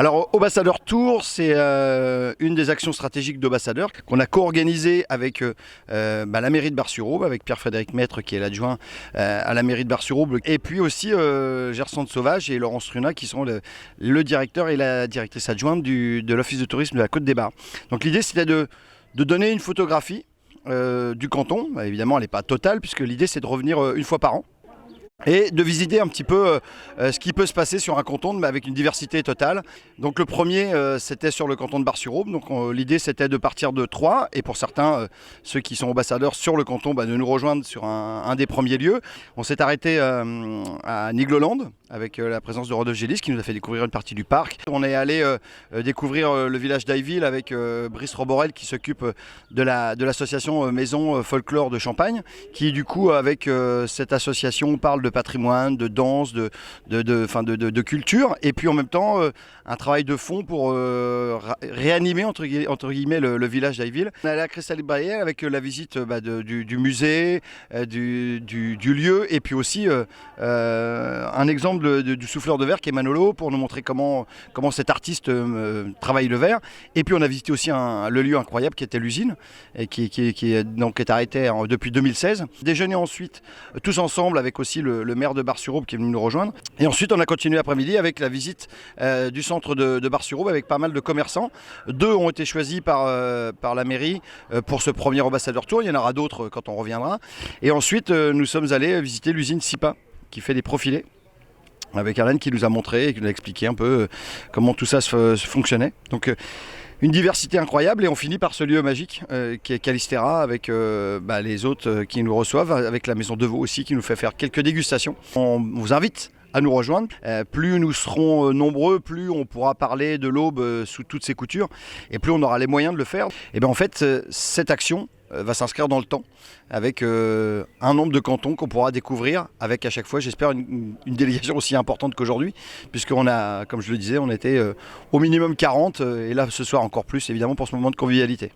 Alors, Ambassadeur Tour, c'est une des actions stratégiques d'Ambassadeur qu'on a co-organisée avec la mairie de Bar-sur-Aube, avec Pierre-Frédéric Maître qui est l'adjoint à la mairie de Bar-sur-Aube, et puis aussi Gersande Sauvage et Laurence Trunat qui sont le directeur et la directrice adjointe de l'Office de tourisme de la Côte des Bars. Donc l'idée c'était de donner une photographie du canton. Évidemment elle n'est pas totale puisque l'idée c'est de revenir une fois par an et de visiter un petit peu ce qui peut se passer sur un canton, mais avec une diversité totale. Donc le premier, c'était sur le canton de Bar-sur-Aube. Donc l'idée, c'était de partir de Troyes, et pour certains, ceux qui sont ambassadeurs sur le canton, de nous rejoindre sur un des premiers lieux. On s'est arrêté à Nigloland, avec la présence de Rodolphe Gélis, qui nous a fait découvrir une partie du parc. On est allé découvrir le village d'Ayville avec Brice Roborel, qui s'occupe de l'association Maison Folklore de Champagne, qui du coup, avec cette association, parle de patrimoine, de danse, de culture, et puis en même temps un travail de fond pour réanimer entre guillemets le village d'Ayville. On est allé à Cristal Baillet avec la visite du musée, du lieu, et puis aussi un exemple du souffleur de verre qui est Manolo, pour nous montrer comment cet artiste travaille le verre. Et puis on a visité aussi le lieu incroyable qui était l'usine, et qui est arrêté depuis 2016. Déjeuner ensuite tous ensemble avec aussi le maire de Bar-sur-Aube qui est venu nous rejoindre. Et ensuite on a continué l'après-midi avec la visite du centre de Bar-sur-Aube avec pas mal de commerçants. 2 ont été choisis par la mairie pour ce premier ambassadeur tour. Il y en aura d'autres quand on reviendra. Et ensuite nous sommes allés visiter l'usine SIPA qui fait des profilés, avec Alain qui nous a montré et qui nous a expliqué un peu comment tout ça se fonctionnait. Donc une diversité incroyable, et on finit par ce lieu magique qui est Calistera, avec les hôtes qui nous reçoivent, avec la maison de veau aussi qui nous fait faire quelques dégustations. On vous invite à nous rejoindre. Plus nous serons nombreux, plus on pourra parler de l'Aube sous toutes ses coutures, et plus on aura les moyens de le faire. Et bien en fait, cette action va s'inscrire dans le temps, avec un nombre de cantons qu'on pourra découvrir, avec à chaque fois, j'espère, une délégation aussi importante qu'aujourd'hui, puisqu'on a, comme je le disais, on était au minimum 40, et là ce soir encore plus, évidemment, pour ce moment de convivialité.